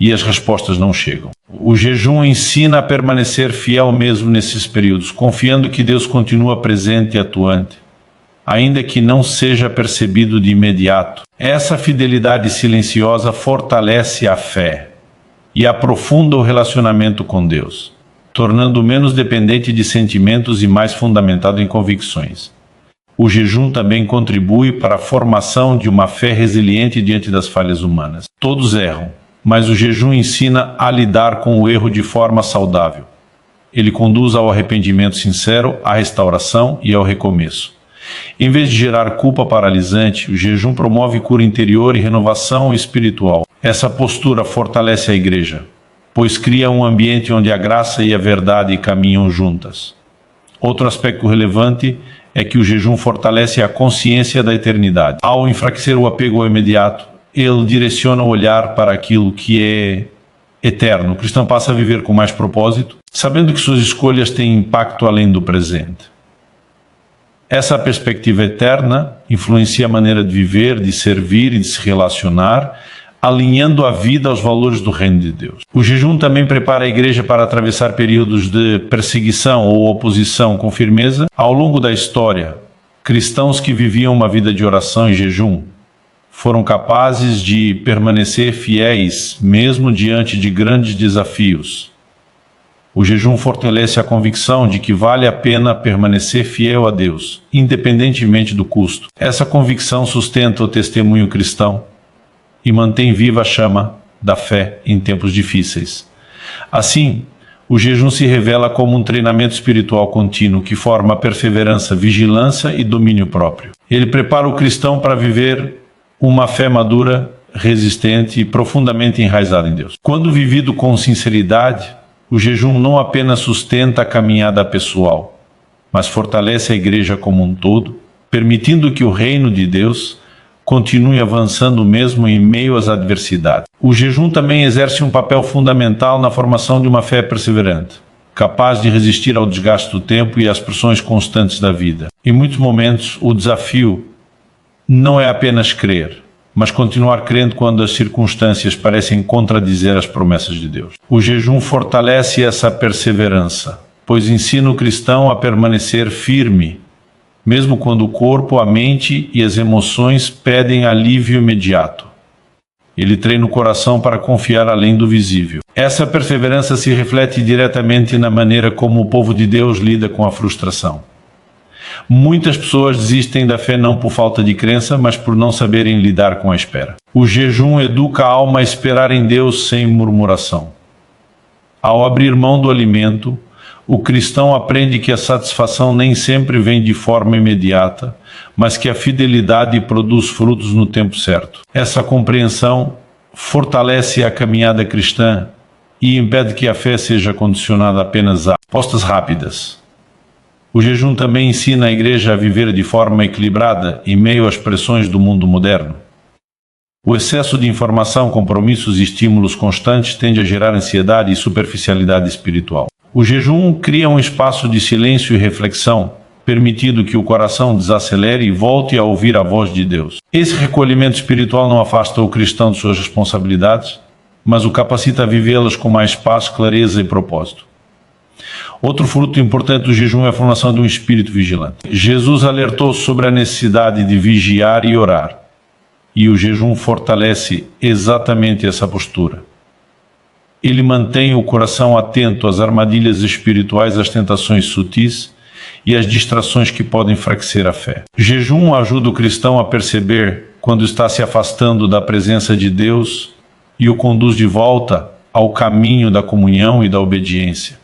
e as respostas não chegam. O jejum ensina a permanecer fiel mesmo nesses períodos, confiando que Deus continua presente e atuante, ainda que não seja percebido de imediato. Essa fidelidade silenciosa fortalece a fé e aprofunda o relacionamento com Deus, tornando-o menos dependente de sentimentos e mais fundamentado em convicções. O jejum também contribui para a formação de uma fé resiliente diante das falhas humanas. Todos erram, mas o jejum ensina a lidar com o erro de forma saudável. Ele conduz ao arrependimento sincero, à restauração e ao recomeço. Em vez de gerar culpa paralisante, o jejum promove cura interior e renovação espiritual. Essa postura fortalece a igreja, pois cria um ambiente onde a graça e a verdade caminham juntas. Outro aspecto relevante é que o jejum fortalece a consciência da eternidade. Ao enfraquecer o apego ao imediato, ele direciona o olhar para aquilo que é eterno. O cristão passa a viver com mais propósito, sabendo que suas escolhas têm impacto além do presente. Essa perspectiva eterna influencia a maneira de viver, de servir e de se relacionar, alinhando a vida aos valores do reino de Deus. O jejum também prepara a igreja para atravessar períodos de perseguição ou oposição com firmeza. Ao longo da história, cristãos que viviam uma vida de oração e jejum foram capazes de permanecer fiéis, mesmo diante de grandes desafios. O jejum fortalece a convicção de que vale a pena permanecer fiel a Deus, independentemente do custo. Essa convicção sustenta o testemunho cristão e mantém viva a chama da fé em tempos difíceis. Assim, o jejum se revela como um treinamento espiritual contínuo que forma perseverança, vigilância e domínio próprio. Ele prepara o cristão para viver uma fé madura, resistente e profundamente enraizada em Deus. Quando vivido com sinceridade, o jejum não apenas sustenta a caminhada pessoal, mas fortalece a igreja como um todo, permitindo que o reino de Deus continue avançando mesmo em meio às adversidades. O jejum também exerce um papel fundamental na formação de uma fé perseverante, capaz de resistir ao desgaste do tempo e às pressões constantes da vida. Em muitos momentos, o desafio não é apenas crer, mas continuar crendo quando as circunstâncias parecem contradizer as promessas de Deus. O jejum fortalece essa perseverança, pois ensina o cristão a permanecer firme, mesmo quando o corpo, a mente e as emoções pedem alívio imediato. Ele treina o coração para confiar além do visível. Essa perseverança se reflete diretamente na maneira como o povo de Deus lida com a frustração. Muitas pessoas desistem da fé não por falta de crença, mas por não saberem lidar com a espera. O jejum educa a alma a esperar em Deus sem murmuração. Ao abrir mão do alimento, o cristão aprende que a satisfação nem sempre vem de forma imediata, mas que a fidelidade produz frutos no tempo certo. Essa compreensão fortalece a caminhada cristã e impede que a fé seja condicionada apenas a respostas rápidas. O jejum também ensina a igreja a viver de forma equilibrada em meio às pressões do mundo moderno. O excesso de informação, compromissos e estímulos constantes tende a gerar ansiedade e superficialidade espiritual. O jejum cria um espaço de silêncio e reflexão, permitindo que o coração desacelere e volte a ouvir a voz de Deus. Esse recolhimento espiritual não afasta o cristão de suas responsabilidades, mas o capacita a vivê-las com mais paz, clareza e propósito. Outro fruto importante do jejum é a formação de um espírito vigilante. Jesus alertou sobre a necessidade de vigiar e orar, e o jejum fortalece exatamente essa postura. Ele mantém o coração atento às armadilhas espirituais, às tentações sutis e às distrações que podem enfraquecer a fé. O jejum ajuda o cristão a perceber quando está se afastando da presença de Deus e o conduz de volta ao caminho da comunhão e da obediência.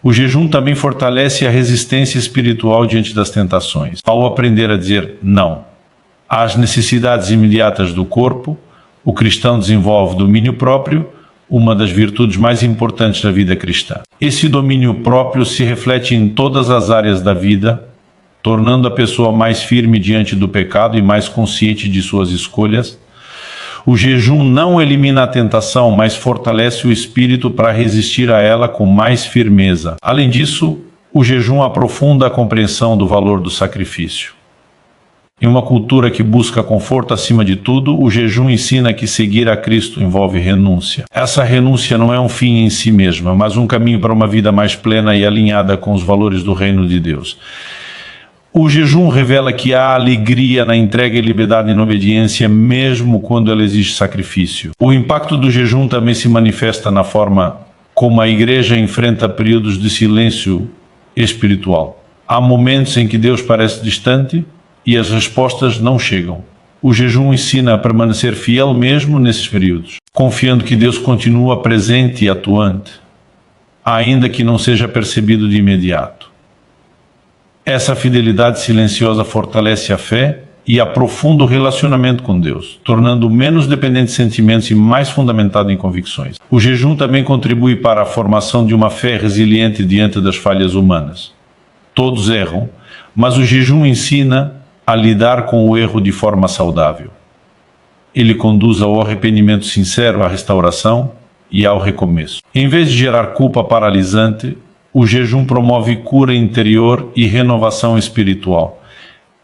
O jejum também fortalece a resistência espiritual diante das tentações. Ao aprender a dizer não às necessidades imediatas do corpo, o cristão desenvolve domínio próprio, uma das virtudes mais importantes da vida cristã. Esse domínio próprio se reflete em todas as áreas da vida, tornando a pessoa mais firme diante do pecado e mais consciente de suas escolhas. O jejum não elimina a tentação, mas fortalece o espírito para resistir a ela com mais firmeza. Além disso, O jejum aprofunda a compreensão do valor do sacrifício. Em uma cultura que busca conforto acima de tudo, o jejum ensina que seguir a Cristo envolve renúncia. Essa renúncia não é um fim em si mesma, mas um caminho para uma vida mais plena e alinhada com os valores do reino de Deus. O jejum revela que há alegria na entrega e liberdade e na obediência, mesmo quando ela exige sacrifício. O impacto do jejum também se manifesta na forma como a igreja enfrenta períodos de silêncio espiritual. Há momentos em que Deus parece distante e as respostas não chegam. O jejum ensina a permanecer fiel mesmo nesses períodos, confiando que Deus continua presente e atuante, ainda que não seja percebido de imediato. Essa fidelidade silenciosa fortalece a fé e aprofunda o relacionamento com Deus, tornando menos dependente de sentimentos e mais fundamentado em convicções. O jejum também contribui para a formação de uma fé resiliente diante das falhas humanas. Todos erram, mas o jejum ensina a lidar com o erro de forma saudável. Ele conduz ao arrependimento sincero, à restauração e ao recomeço. Em vez de gerar culpa paralisante, o jejum promove cura interior e renovação espiritual.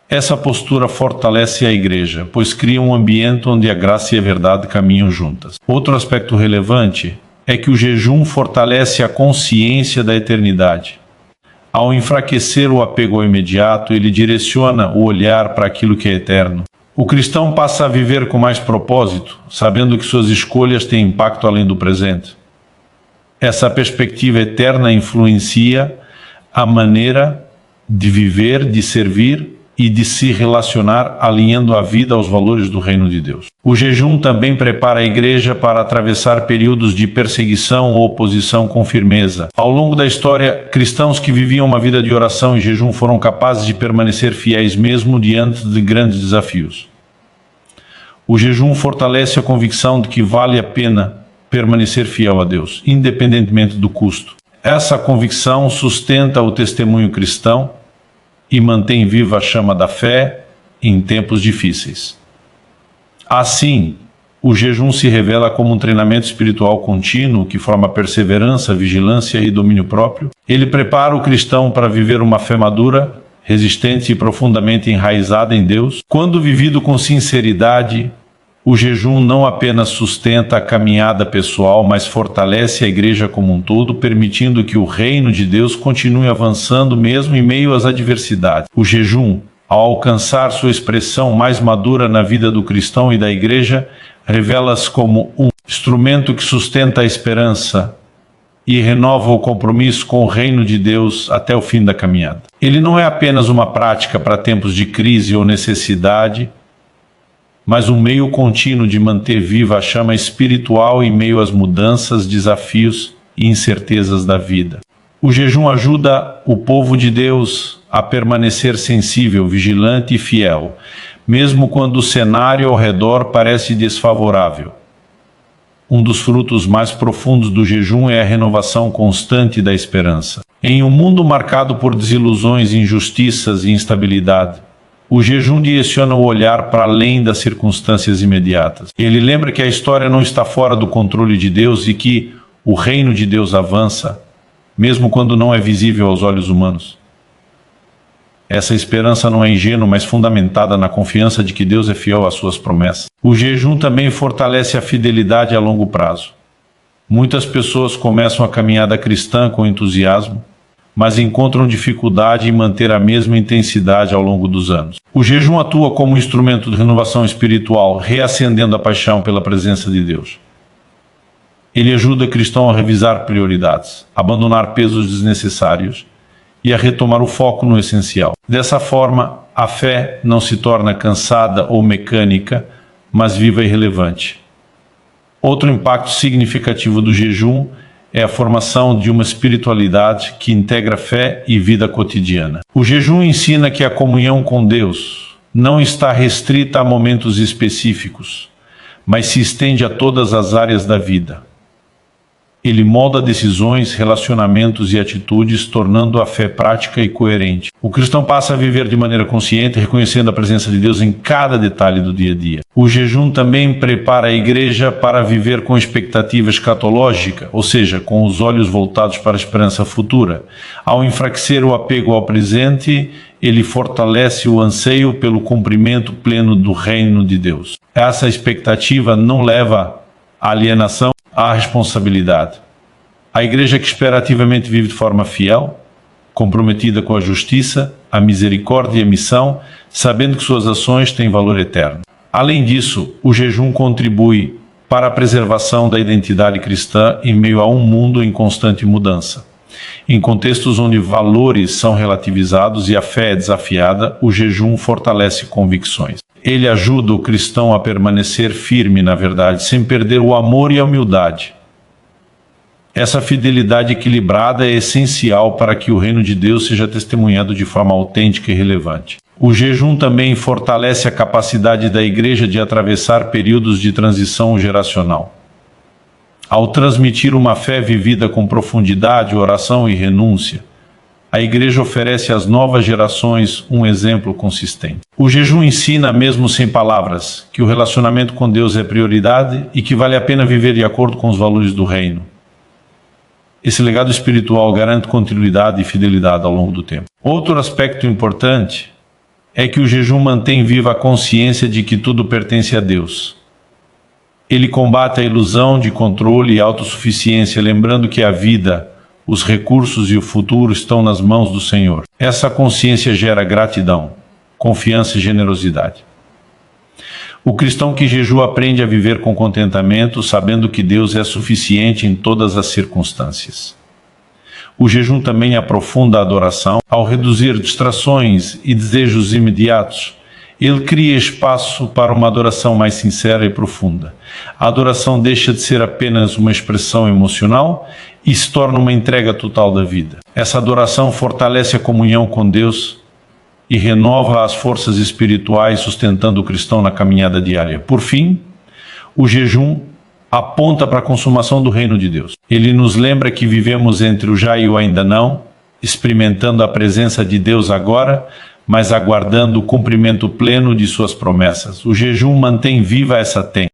Essa postura fortalece a igreja, pois cria um ambiente onde a graça e a verdade caminham juntas. Outro aspecto relevante é que o jejum fortalece a consciência da eternidade. Ao enfraquecer o apego ao imediato, ele direciona o olhar para aquilo que é eterno. O cristão passa a viver com mais propósito, sabendo que suas escolhas têm impacto além do presente. Essa perspectiva eterna influencia a maneira de viver, de servir e de se relacionar, alinhando a vida aos valores do reino de Deus. O jejum também prepara a igreja para atravessar períodos de perseguição ou oposição com firmeza. Ao longo da história, cristãos que viviam uma vida de oração e jejum foram capazes de permanecer fiéis mesmo diante de grandes desafios. O jejum fortalece a convicção de que vale a pena permanecer fiel a Deus, independentemente do custo. Essa convicção sustenta o testemunho cristão e mantém viva a chama da fé em tempos difíceis. Assim, o jejum se revela como um treinamento espiritual contínuo que forma perseverança, vigilância e domínio próprio. Ele prepara o cristão para viver uma fé madura, resistente e profundamente enraizada em Deus. Quando vivido com sinceridade, o jejum não apenas sustenta a caminhada pessoal, mas fortalece a igreja como um todo, permitindo que o reino de Deus continue avançando mesmo em meio às adversidades. O jejum, ao alcançar sua expressão mais madura na vida do cristão e da igreja, revela-se como um instrumento que sustenta a esperança e renova o compromisso com o reino de Deus até o fim da caminhada. Ele não é apenas uma prática para tempos de crise ou necessidade, mas um meio contínuo de manter viva a chama espiritual em meio às mudanças, desafios e incertezas da vida. O jejum ajuda o povo de Deus a permanecer sensível, vigilante e fiel, mesmo quando o cenário ao redor parece desfavorável. Um dos frutos mais profundos do jejum é a renovação constante da esperança. Em um mundo marcado por desilusões, injustiças e instabilidade, o jejum direciona o olhar para além das circunstâncias imediatas. Ele lembra que a história não está fora do controle de Deus e que o reino de Deus avança, mesmo quando não é visível aos olhos humanos. Essa esperança não é ingênua, mas fundamentada na confiança de que Deus é fiel às suas promessas. O jejum também fortalece a fidelidade a longo prazo. Muitas pessoas começam a caminhada cristã com entusiasmo, mas encontram dificuldade em manter a mesma intensidade ao longo dos anos. O jejum atua como instrumento de renovação espiritual, reacendendo a paixão pela presença de Deus. Ele ajuda o cristão a revisar prioridades, abandonar pesos desnecessários e a retomar o foco no essencial. Dessa forma, a fé não se torna cansada ou mecânica, mas viva e relevante. Outro impacto significativo do jejum é a formação de uma espiritualidade que integra fé e vida cotidiana. O jejum ensina que a comunhão com Deus não está restrita a momentos específicos, mas se estende a todas as áreas da vida. Ele molda decisões, relacionamentos e atitudes, tornando a fé prática e coerente. O cristão passa a viver de maneira consciente, reconhecendo a presença de Deus em cada detalhe do dia a dia. O jejum também prepara a igreja para viver com expectativa escatológica, ou seja, com os olhos voltados para a esperança futura. Ao enfraquecer o apego ao presente, ele fortalece o anseio pelo cumprimento pleno do reino de Deus. Essa expectativa não leva à alienação, à responsabilidade. A igreja que espera ativamente vive de forma fiel, comprometida com a justiça, a misericórdia e a missão, sabendo que suas ações têm valor eterno. Além disso, o jejum contribui para a preservação da identidade cristã em meio a um mundo em constante mudança. Em contextos onde valores são relativizados e a fé é desafiada, o jejum fortalece convicções. Ele ajuda o cristão a permanecer firme na verdade, sem perder o amor e a humildade. Essa fidelidade equilibrada é essencial para que o reino de Deus seja testemunhado de forma autêntica e relevante. O jejum também fortalece a capacidade da igreja de atravessar períodos de transição geracional. Ao transmitir uma fé vivida com profundidade, oração e renúncia, a igreja oferece às novas gerações um exemplo consistente. O jejum ensina, mesmo sem palavras, que o relacionamento com Deus é prioridade e que vale a pena viver de acordo com os valores do reino. Esse legado espiritual garante continuidade e fidelidade ao longo do tempo. Outro aspecto importante é que o jejum mantém viva a consciência de que tudo pertence a Deus. Ele combate a ilusão de controle e autossuficiência, lembrando que a vida, os recursos e o futuro estão nas mãos do Senhor. Essa consciência gera gratidão, confiança e generosidade. O cristão que jejua aprende a viver com contentamento, sabendo que Deus é suficiente em todas as circunstâncias. O jejum também aprofunda a adoração. Ao reduzir distrações e desejos imediatos, ele cria espaço para uma adoração mais sincera e profunda. A adoração deixa de ser apenas uma expressão emocional e se torna uma entrega total da vida. Essa adoração fortalece a comunhão com Deus e renova as forças espirituais, sustentando o cristão na caminhada diária. Por fim, o jejum aponta para a consumação do reino de Deus. Ele nos lembra que vivemos entre o já e o ainda não, experimentando a presença de Deus agora, mas aguardando o cumprimento pleno de suas promessas. O jejum mantém viva essa tênue.